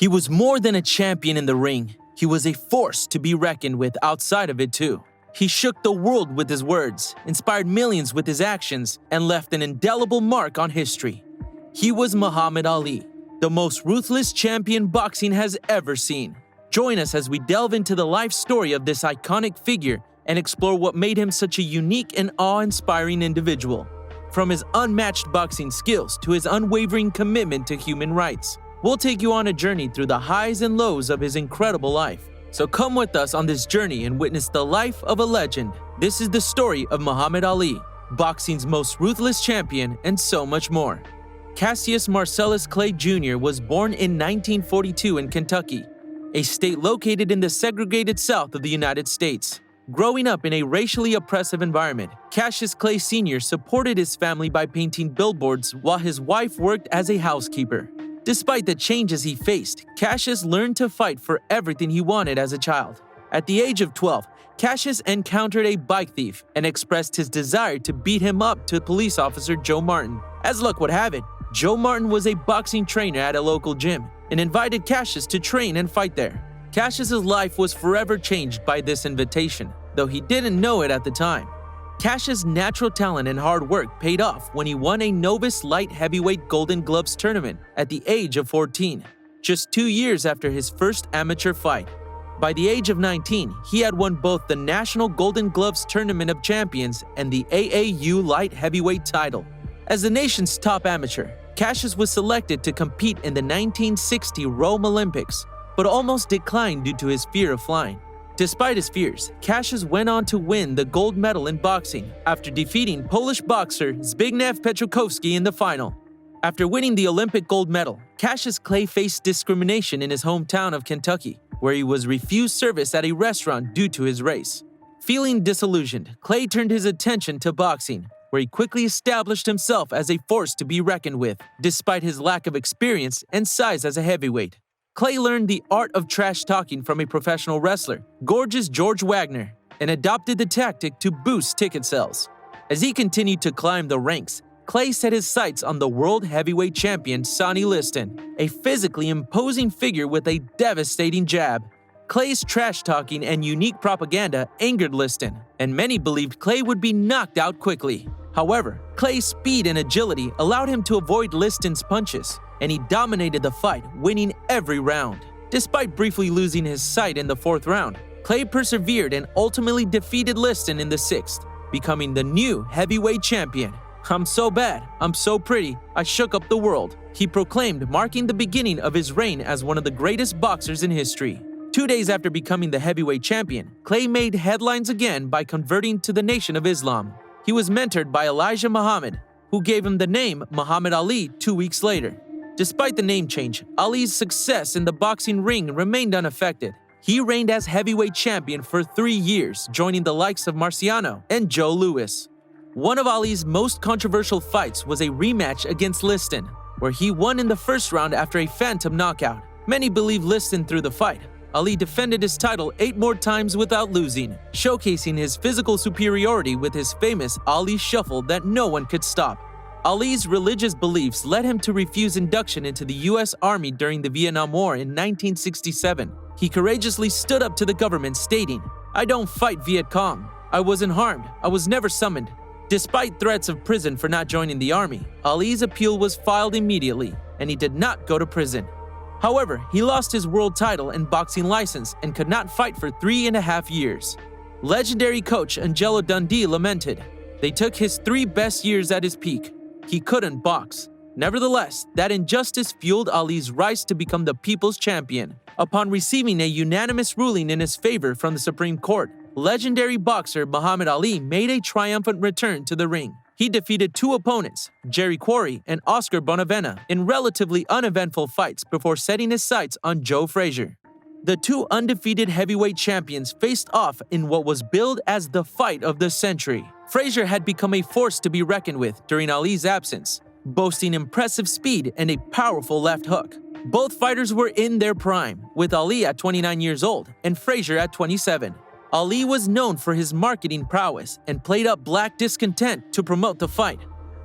He was more than a champion in the ring. He was a force to be reckoned with outside of it too. He shook the world with his words, inspired millions with his actions, and left an indelible mark on history. He was Muhammad Ali, the most ruthless champion boxing has ever seen. Join us as we delve into the life story of this iconic figure and explore what made him such a unique and awe-inspiring individual. From his unmatched boxing skills to his unwavering commitment to human rights, we'll take you on a journey through the highs and lows of his incredible life. So come with us on this journey and witness the life of a legend. This is the story of Muhammad Ali, boxing's most ruthless champion, and so much more. Cassius Marcellus Clay Jr. was born in 1942 in Kentucky, a state located in the segregated South of the United States. Growing up in a racially oppressive environment, Cassius Clay Sr. supported his family by painting billboards while his wife worked as a housekeeper. Despite the changes he faced, Cassius learned to fight for everything he wanted as a child. At the age of 12, Cassius encountered a bike thief and expressed his desire to beat him up to police officer Joe Martin. As luck would have it, Joe Martin was a boxing trainer at a local gym and invited Cassius to train and fight there. Cassius's life was forever changed by this invitation, though he didn't know it at the time. Cassius' natural talent and hard work paid off when he won a novice light heavyweight Golden Gloves tournament at the age of 14, just 2 years after his first amateur fight. By the age of 19, he had won both the National Golden Gloves Tournament of Champions and the AAU light heavyweight title. As the nation's top amateur, Cassius was selected to compete in the 1960 Rome Olympics, but almost declined due to his fear of flying. Despite his fears, Cassius went on to win the gold medal in boxing after defeating Polish boxer Zbigniew Petrukowski in the final. After winning the Olympic gold medal, Cassius Clay faced discrimination in his hometown of Kentucky, where he was refused service at a restaurant due to his race. Feeling disillusioned, Clay turned his attention to boxing, where he quickly established himself as a force to be reckoned with, despite his lack of experience and size as a heavyweight. Clay learned the art of trash talking from a professional wrestler, Gorgeous George Wagner, and adopted the tactic to boost ticket sales. As he continued to climb the ranks, Clay set his sights on the world heavyweight champion Sonny Liston, a physically imposing figure with a devastating jab. Clay's trash talking and unique propaganda angered Liston, and many believed Clay would be knocked out quickly. However, Clay's speed and agility allowed him to avoid Liston's punches, and he dominated the fight, winning every round. Despite briefly losing his sight in the 4th round, Clay persevered and ultimately defeated Liston in the 6th, becoming the new heavyweight champion. "I'm so bad, I'm so pretty, I shook up the world," he proclaimed, marking the beginning of his reign as one of the greatest boxers in history. 2 days after becoming the heavyweight champion, Clay made headlines again by converting to the Nation of Islam. He was mentored by Elijah Muhammad, who gave him the name Muhammad Ali 2 weeks later. Despite the name change, Ali's success in the boxing ring remained unaffected. He reigned as heavyweight champion for 3 years, joining the likes of Marciano and Joe Louis. One of Ali's most controversial fights was a rematch against Liston, where he won in the 1st round after a phantom knockout. Many believe Liston threw the fight. Ali defended his title 8 more times without losing, showcasing his physical superiority with his famous Ali Shuffle that no one could stop. Ali's religious beliefs led him to refuse induction into the U.S. Army during the Vietnam War in 1967. He courageously stood up to the government, stating, "I don't fight Viet Cong. I wasn't harmed. I was never summoned." Despite threats of prison for not joining the army, Ali's appeal was filed immediately, and he did not go to prison. However, he lost his world title and boxing license and could not fight for 3.5 years. Legendary coach Angelo Dundee lamented, "They took his 3 best years at his peak. He couldn't box." Nevertheless, that injustice fueled Ali's rise to become the people's champion. Upon receiving a unanimous ruling in his favor from the Supreme Court, legendary boxer Muhammad Ali made a triumphant return to the ring. He defeated 2 opponents, Jerry Quarry and Oscar Bonavena, in relatively uneventful fights before setting his sights on Joe Frazier. The 2 undefeated heavyweight champions faced off in what was billed as the fight of the century. Frazier had become a force to be reckoned with during Ali's absence, boasting impressive speed and a powerful left hook. Both fighters were in their prime, with Ali at 29 years old and Frazier at 27. Ali was known for his marketing prowess and played up black discontent to promote the fight.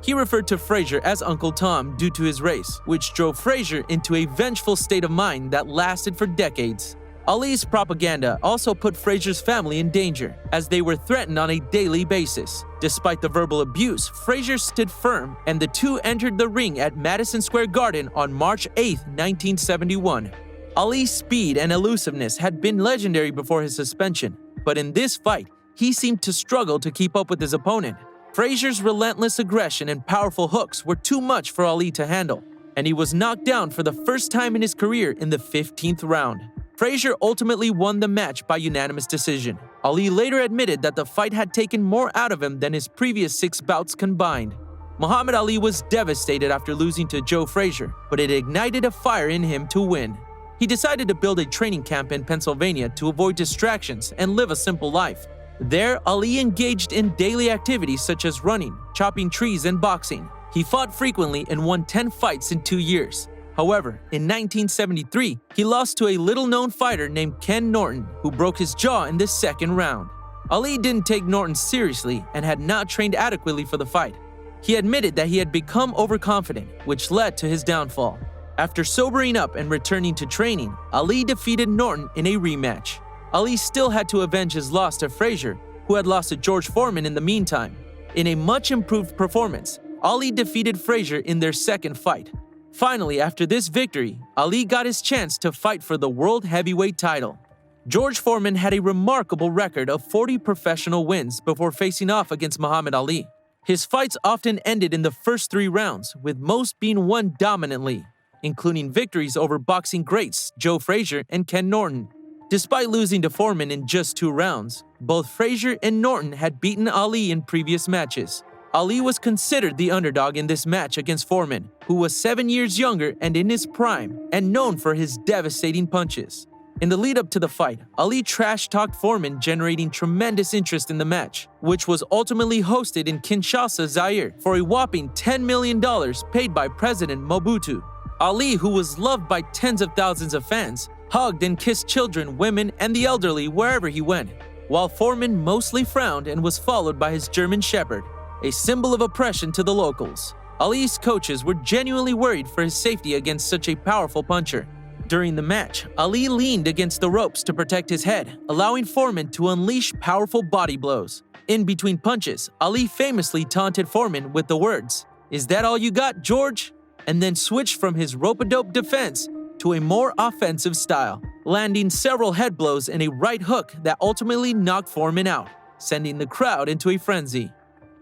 He referred to Frazier as Uncle Tom due to his race, which drove Frazier into a vengeful state of mind that lasted for decades. Ali's propaganda also put Frazier's family in danger, as they were threatened on a daily basis. Despite the verbal abuse, Frazier stood firm, and the two entered the ring at Madison Square Garden on March 8, 1971. Ali's speed and elusiveness had been legendary before his suspension, but in this fight, he seemed to struggle to keep up with his opponent. Frazier's relentless aggression and powerful hooks were too much for Ali to handle, and he was knocked down for the first time in his career in the 15th round. Frazier ultimately won the match by unanimous decision. Ali later admitted that the fight had taken more out of him than his previous 6 bouts combined. Muhammad Ali was devastated after losing to Joe Frazier, but it ignited a fire in him to win. He decided to build a training camp in Pennsylvania to avoid distractions and live a simple life. There, Ali engaged in daily activities such as running, chopping trees, and boxing. He fought frequently and won 10 fights in 2 years. However, in 1973, he lost to a little-known fighter named Ken Norton, who broke his jaw in the 2nd round. Ali didn't take Norton seriously and had not trained adequately for the fight. He admitted that he had become overconfident, which led to his downfall. After sobering up and returning to training, Ali defeated Norton in a rematch. Ali still had to avenge his loss to Frazier, who had lost to George Foreman in the meantime. In a much-improved performance, Ali defeated Frazier in their 2nd fight. Finally, after this victory, Ali got his chance to fight for the World Heavyweight title. George Foreman had a remarkable record of 40 professional wins before facing off against Muhammad Ali. His fights often ended in the first 3 rounds, with most being won dominantly, including victories over boxing greats Joe Frazier and Ken Norton. Despite losing to Foreman in just 2 rounds, both Frazier and Norton had beaten Ali in previous matches. Ali was considered the underdog in this match against Foreman, who was 7 years younger and in his prime, and known for his devastating punches. In the lead-up to the fight, Ali trash-talked Foreman, generating tremendous interest in the match, which was ultimately hosted in Kinshasa, Zaire, for a whopping $10 million paid by President Mobutu. Ali, who was loved by tens of thousands of fans, hugged and kissed children, women, and the elderly wherever he went, while Foreman mostly frowned and was followed by his German Shepherd, a symbol of oppression to the locals. Ali's coaches were genuinely worried for his safety against such a powerful puncher. During the match, Ali leaned against the ropes to protect his head, allowing Foreman to unleash powerful body blows. In between punches, Ali famously taunted Foreman with the words, "Is that all you got, George?" and then switched from his rope-a-dope defense to a more offensive style, landing several head blows and a right hook that ultimately knocked Foreman out, sending the crowd into a frenzy.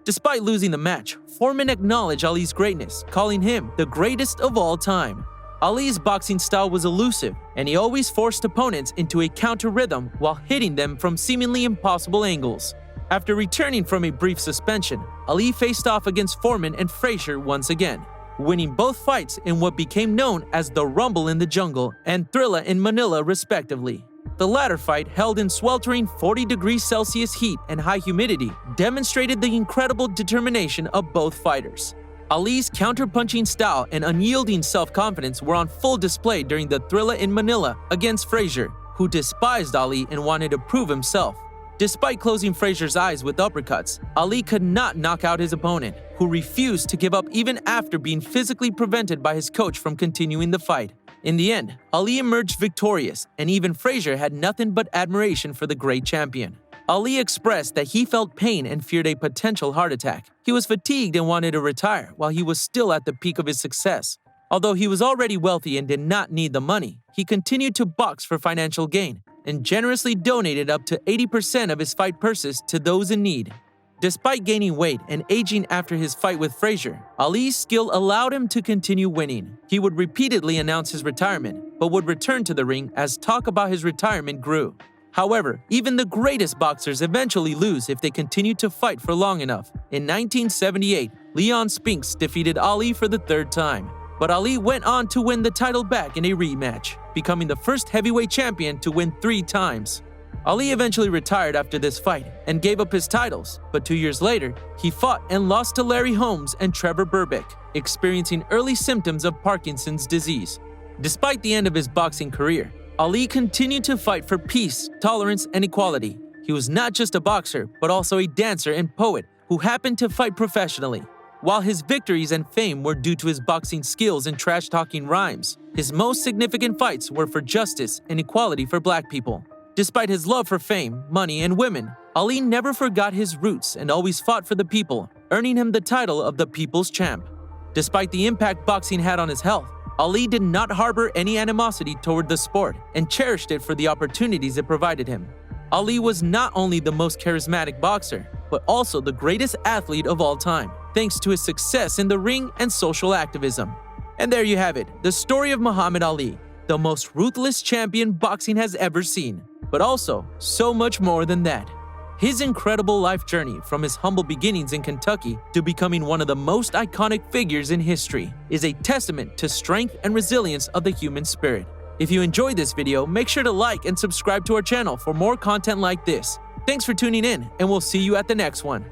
Despite losing the match, Foreman acknowledged Ali's greatness, calling him the greatest of all time. Ali's boxing style was elusive, and he always forced opponents into a counter rhythm while hitting them from seemingly impossible angles. After returning from a brief suspension, Ali faced off against Foreman and Frazier once again, winning both fights in what became known as the Rumble in the Jungle and Thrilla in Manila, respectively. The latter fight, held in sweltering 40 degrees Celsius heat and high humidity, demonstrated the incredible determination of both fighters. Ali's counter-punching style and unyielding self-confidence were on full display during the Thrilla in Manila against Frazier, who despised Ali and wanted to prove himself. Despite closing Frazier's eyes with uppercuts, Ali could not knock out his opponent, who refused to give up even after being physically prevented by his coach from continuing the fight. In the end, Ali emerged victorious, and even Frazier had nothing but admiration for the great champion. Ali expressed that he felt pain and feared a potential heart attack. He was fatigued and wanted to retire while he was still at the peak of his success. Although he was already wealthy and did not need the money, he continued to box for financial gain and generously donated up to 80% of his fight purses to those in need. Despite gaining weight and aging after his fight with Frazier, Ali's skill allowed him to continue winning. He would repeatedly announce his retirement, but would return to the ring as talk about his retirement grew. However, even the greatest boxers eventually lose if they continue to fight for long enough. In 1978, Leon Spinks defeated Ali for the 3rd time, but Ali went on to win the title back in a rematch, becoming the first heavyweight champion to win 3 times. Ali eventually retired after this fight and gave up his titles, but 2 years later, he fought and lost to Larry Holmes and Trevor Berbick, experiencing early symptoms of Parkinson's disease. Despite the end of his boxing career, Ali continued to fight for peace, tolerance, and equality. He was not just a boxer, but also a dancer and poet who happened to fight professionally. While his victories and fame were due to his boxing skills and trash-talking rhymes, his most significant fights were for justice and equality for black people. Despite his love for fame, money, and women, Ali never forgot his roots and always fought for the people, earning him the title of the People's Champ. Despite the impact boxing had on his health, Ali did not harbor any animosity toward the sport and cherished it for the opportunities it provided him. Ali was not only the most charismatic boxer, but also the greatest athlete of all time, thanks to his success in the ring and social activism. And there you have it, the story of Muhammad Ali, the most ruthless champion boxing has ever seen, but also so much more than that. His incredible life journey from his humble beginnings in Kentucky to becoming one of the most iconic figures in history is a testament to strength and resilience of the human spirit. If you enjoyed this video, make sure to like and subscribe to our channel for more content like this. Thanks for tuning in, and we'll see you at the next one.